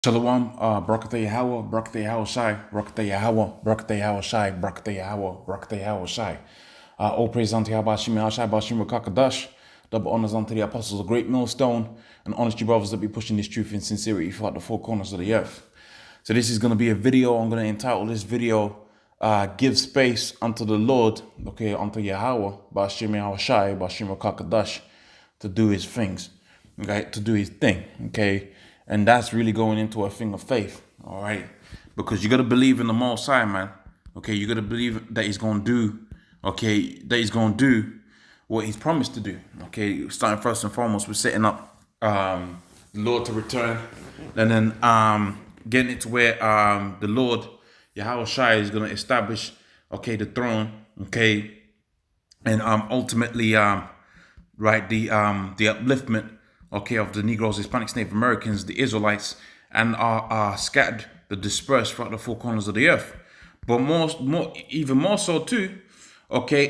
Shalom, Barakatah Yahweh, Barakatah Yahweh Shai, Barakatah Yahweh, Barakatah Yahweh Shai, Barakatah Yahweh, Barakatah Yahweh Shai. All praise unto Yahweh Shai, Shai, Bashim Rakakadash. Double honors unto the apostles of Great Millstone, and honest you brothers that be pushing this truth in sincerity throughout the four corners of the earth. So this is going to be a video. I'm going to entitle this video, Give Space unto the Lord, okay, unto Yahweh, Bashim Yahweh Shai, Bashim Rakakadash, to do his things, okay, to do his thing, okay. And that's really going into a thing of faith, all right? Because you got to believe in the Most High, man, okay? You got to believe that he's going to do, okay, that he's going to do what he's promised to do, okay? Starting first and foremost with setting up the Lord to return, and then getting it to where the Lord, Yahweh Shai, is going to establish, okay, the throne, okay? And ultimately, right, the upliftment, okay, of the Negroes, Hispanics, Native Americans, the Israelites, and are scattered, the dispersed throughout the four corners of the earth. But even more so too, okay,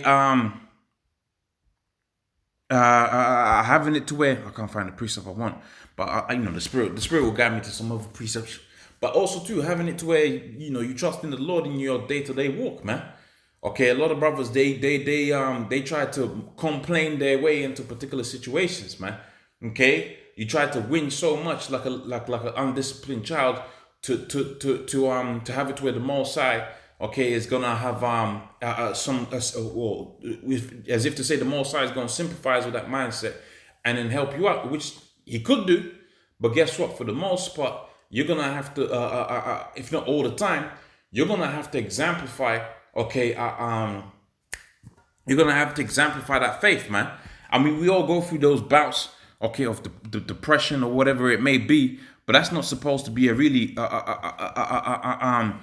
having it to where I can't find the precept I want, but the spirit will guide me to some other precepts. But also too, having it to where you trust in the Lord in your day-to-day walk, man. Okay, a lot of brothers they try to complain their way into particular situations, man. Okay, you try to win so much like an undisciplined child to have it where the Most High, okay, is gonna have as if to say the Most High is gonna sympathize with that mindset and then help you out, which he could do. But guess what? For the most part, you're gonna have to, if not all the time, you're gonna have to exemplify. Okay, you're gonna have to exemplify that faith, man. I mean, we all go through those bouts, okay, of the depression or whatever it may be, but that's not supposed to be a really a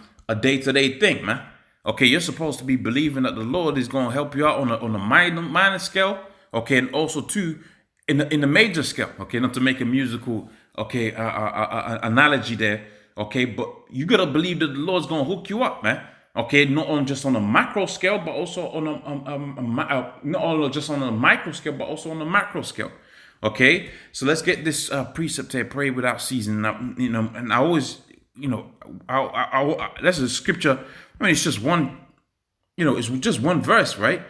day-to-day thing, man. Okay, you're supposed to be believing that the Lord is gonna help you out on a minor scale, okay, and also too in the major scale, okay, not to make a musical, okay, analogy there, okay, but you gotta believe that the Lord's gonna hook you up, man. Okay, not on just on a macro scale, but also on not only just on a micro scale, but also on a macro scale. Okay, so let's get this precept here: pray without ceasing. Now, and I always, that's a scripture. I mean, it's just one, it's just one verse, right?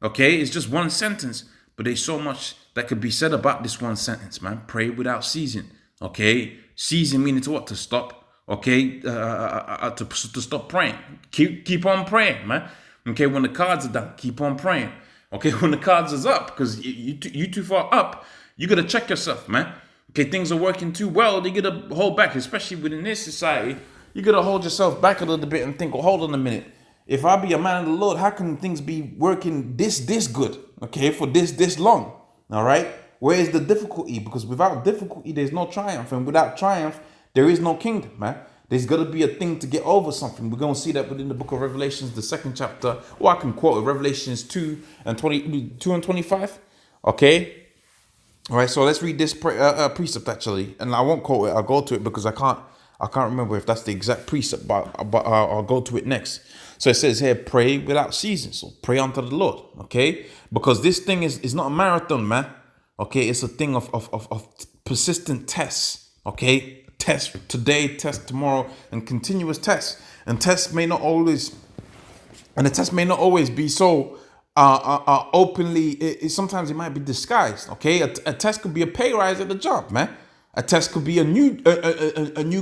Okay, it's just one sentence, but there's so much that could be said about this one sentence, man. Pray without ceasing. Okay, ceasing meaning to what? To stop. Okay, to stop praying. Keep on praying, man. Okay, when the cards are down, keep on praying. Okay, when the cards is up, because you too far up, you gotta check yourself, man. Okay, things are working too well, you gotta hold back, especially within this society. You gotta hold yourself back a little bit and think, well, hold on a minute. If I be a man of the Lord, how can things be working this good? Okay, for this long. All right. Where is the difficulty? Because without difficulty, there's no triumph, and without triumph, there is no kingdom, man. There's got to be a thing to get over something. We're going to see that within the book of Revelations, the second chapter. Or I can quote it, Revelations 2 and 25. Okay. All right. So let's read this precept actually, and I won't quote it. I'll go to it because I can't remember if that's the exact precept, but I'll go to it next. So it says here, pray without ceasing. So pray unto the Lord. Okay. Because this thing is not a marathon, man. Okay. It's a thing of persistent tests. Okay. Test today, test tomorrow, and continuous tests. And tests may not always, be so openly. Sometimes it might be disguised. Okay, a test could be a pay rise at the job, man. A test could be a new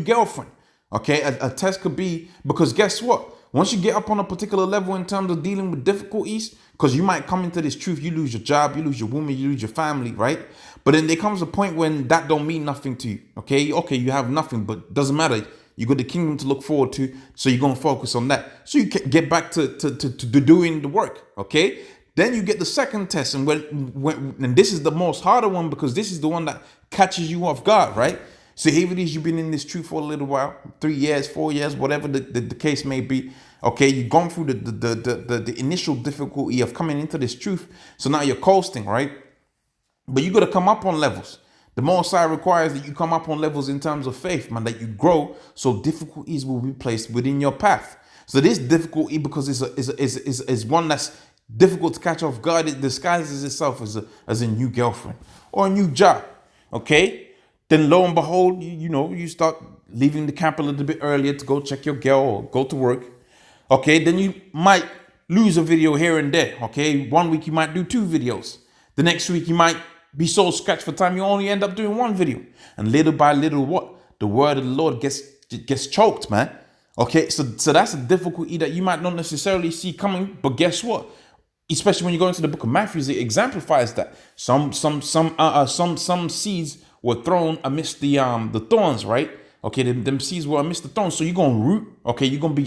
girlfriend. Okay, a test could be because guess what? Once you get up on a particular level in terms of dealing with difficulties, because you might come into this truth, you lose your job, you lose your woman, you lose your family, right? But then there comes a point when that don't mean nothing to you. Okay, you have nothing, but doesn't matter. You got the kingdom to look forward to, so you're gonna focus on that. So you can get back to doing the work. Okay. Then you get the second test, and and this is the most harder one because this is the one that catches you off guard, right? So here it is, you've been in this truth for a little while, 3 years, 4 years, whatever the case may be. Okay, you've gone through the initial difficulty of coming into this truth. So now you're coasting, right? But you got to come up on levels. The Most High requires that you come up on levels in terms of faith, man, that you grow so difficulties will be placed within your path. So this difficulty, because is one that's difficult to catch off guard, it disguises itself as a new girlfriend or a new job. Okay? Then lo and behold, you start leaving the camp a little bit earlier to go check your girl or go to work. Okay, then you might lose a video here and there. Okay, 1 week you might do 2 videos. The next week you might be so stretched for time you only end up doing 1 video. And little by little, what? The word of the Lord gets choked, man. Okay, so that's a difficulty that you might not necessarily see coming, but guess what? Especially when you go into the book of Matthew, it exemplifies that some seeds were thrown amidst the thorns, right? Okay, them seeds were amidst the thorns, so you're gonna root. Okay, you're gonna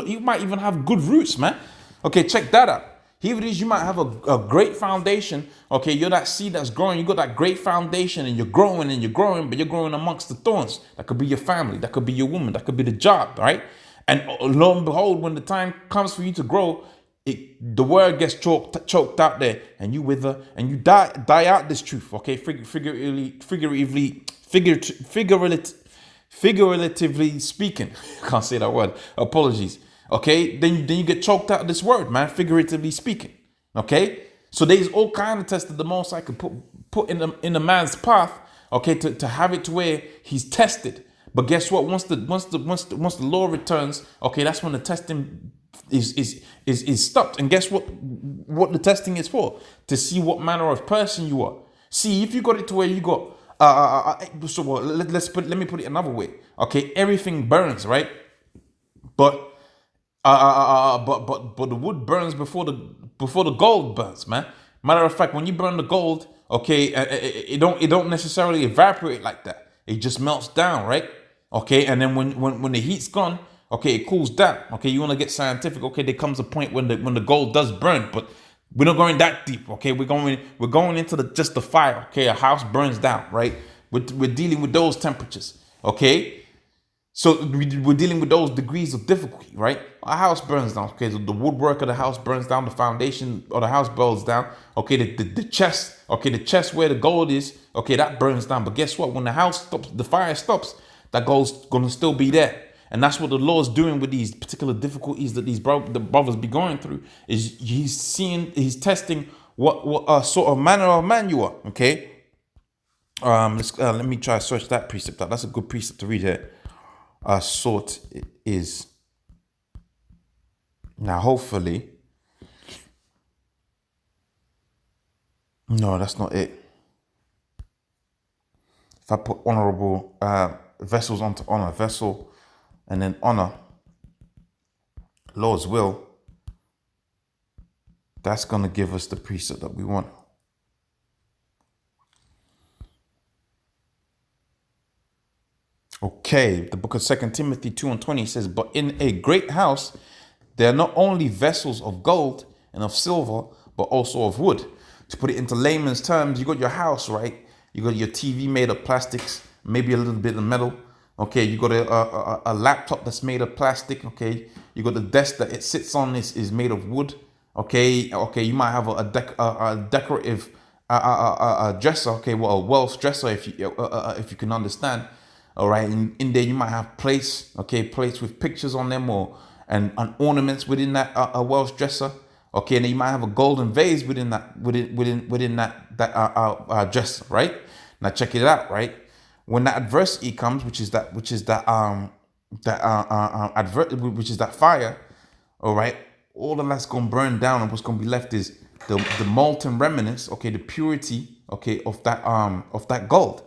you might even have good roots, man. Okay, check that out. Here it is, you might have a great foundation. Okay, you're that seed that's growing. You got that great foundation and you're growing, but you're growing amongst the thorns. That could be your family. That could be your woman. That could be the job, right? And lo and behold, when the time comes for you to grow, the word gets choked out there, and you wither and you die out this truth. Okay, figuratively speaking. Can't say that word. Apologies. Okay, then you get choked out of this word, man, figuratively speaking. Okay, so there's all kind of tests that the Most High could put in the man's path. Okay, to have it to where he's tested. But guess what? Once the Lord returns, okay, that's when the testing is stopped. And guess what the testing is for? To see what manner of person you are. See, if you got it to where you got let me put it another way. Okay, everything burns, right? But the wood burns before the gold burns, man. Matter of fact, when you burn the gold, okay, it don't necessarily evaporate like that. It just melts down, right? Okay, and then when the heat's gone, okay, it cools down. Okay, you want to get scientific. Okay, there comes a point when the gold does burn, but we're not going that deep. Okay, we're going into just the fire. Okay, a house burns down, right? We're dealing with those temperatures. Okay. So we're dealing with those degrees of difficulty, right? A house burns down. Okay, so the woodwork of the house burns down. The foundation of the house burns down. Okay, the chest. Okay, the chest where the gold is. Okay, that burns down. But guess what? When the house stops, the fire stops. That gold's gonna still be there. And that's what the Lord's doing with these particular difficulties that the brothers be going through. Is he's testing what sort of manner of man you are. Okay. Let me try to search that precept out. That's a good precept to read here. Sort is. Now, hopefully. No, that's not it. If I put honorable vessels onto honor, vessel, and then honor, Lord's will, that's going to give us the precept that we want. Okay, the book of 2 Timothy 2:20 says, but in a great house, there are not only vessels of gold and of silver, but also of wood. To put it into layman's terms, you got your house, right? You got your TV made of plastics, maybe a little bit of metal. Okay, you got a laptop that's made of plastic. Okay, you got the desk that it sits on is made of wood. Okay, you might have a decorative dresser. Okay, well, a Welsh dresser if you can understand. All right, and in there you might have plates. Okay, plates with pictures on them and ornaments within that a Welsh dresser. Okay, and then you might have a golden vase within that dresser, right? Now check it out, right? When that adversity comes, which is that fire, all right, all of that's gonna burn down, and what's gonna be left is the molten remnants, okay, the purity, okay, of that gold.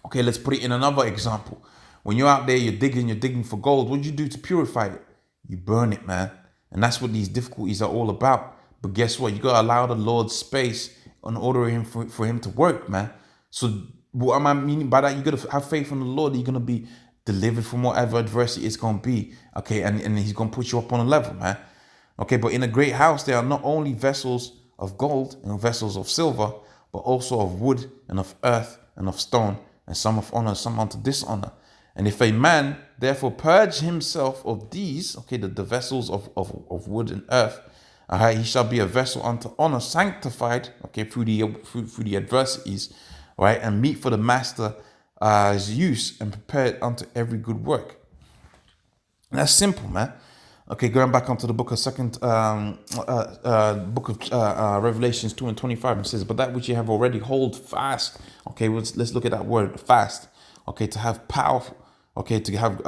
Okay, let's put it in another example. When you're out there, you're digging for gold. What do you do to purify it? You burn it, man. And that's what these difficulties are all about. But guess what? You gotta allow the Lord space in order for him to work, man. So what am I meaning by that? You gotta have faith in the Lord that you're gonna be delivered from whatever adversity it's gonna be. Okay, and he's gonna put you up on a level, man. Okay, but in a great house, there are not only vessels of gold and vessels of silver, but also of wood and of earth and of stone, and some of honor, some unto dishonor. And if a man therefore purge himself of these, okay, the vessels of wood and earth, he shall be a vessel unto honor, sanctified, okay, through the adversities, right, and meet for the master's use, and prepared unto every good work. And that's simple, man. Okay, going back onto the book of Revelations 2:25, it says, but that which you have already hold fast. Okay, let's look at that word, fast. Okay, to have power, okay, to have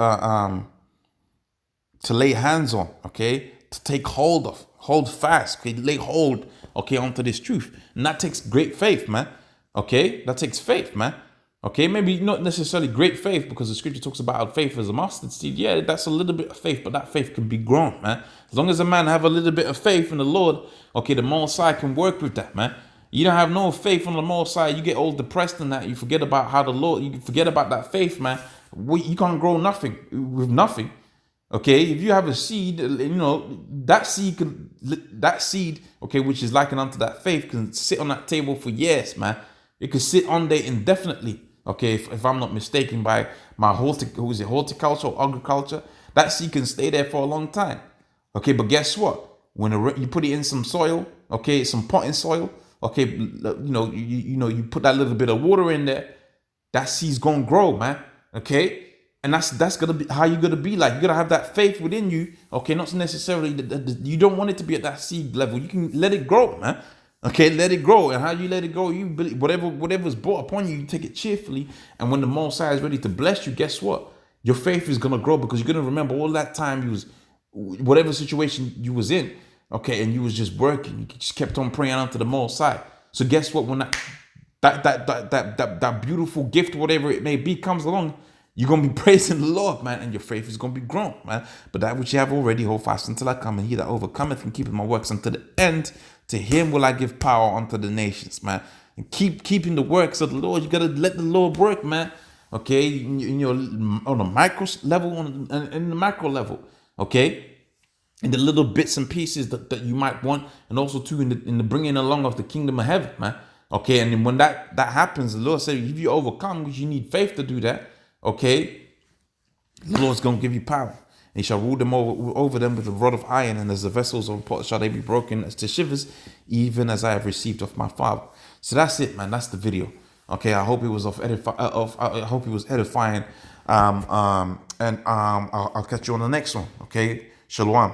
to lay hands on, okay, to take hold of, hold fast, okay, lay hold, okay, onto this truth. And that takes great faith, man. Okay, that takes faith, man. Okay, maybe not necessarily great faith, because the scripture talks about faith as a mustard seed. Yeah, that's a little bit of faith, but that faith can be grown, man. As long as a man have a little bit of faith in the Lord, okay, the Most High can work with that, man. You don't have no faith on the Most High, you get all depressed in that. You forget about how the Lord, you forget about that faith, man. You can't grow nothing with nothing. Okay, if you have a seed, that seed, okay, which is likened unto that faith, can sit on that table for years, man. It could sit on there indefinitely. Okay, if I'm not mistaken, by my horticulture or agriculture, that seed can stay there for a long time. Okay, but guess what? When you put it in some soil, okay, some potting soil, okay, you put that little bit of water in there, that seed's gonna grow, man. Okay, and that's gonna be how you're gonna be like. You're gonna have that faith within you. Okay, not necessarily you don't want it to be at that seed level. You can let it grow, man. Okay, let it grow. And how you let it grow, you believe whatever's brought upon you, you take it cheerfully. And when the Most High is ready to bless you, guess what? Your faith is gonna grow, because you're gonna remember all that time you was, whatever situation you was in, okay, and you was just working. You just kept on praying unto the Most High. So guess what? When that beautiful gift, whatever it may be, comes along, you're going to be praising the Lord, man, and your faith is going to be grown, man. But that which you have already, hold fast until I come, and he that overcometh and keepeth my works unto the end, to him will I give power unto the nations, man. And keeping the works of the Lord. You got to let the Lord work, man. Okay, in your, on a micro level, in the macro level, okay, in the little bits and pieces that you might want, and also too in the bringing along of the kingdom of heaven, man. Okay, and then when that happens, the Lord said, if you overcome, which you need faith to do that, okay, the Lord's going to give you power. And he shall rule them over them with a rod of iron, and as the vessels of pot shall they be broken as to shivers, even as I have received of my Father. So that's it, man. That's the video. Okay, I hope it was I hope it was edifying. And I'll catch you on the next one. Okay, Shalom.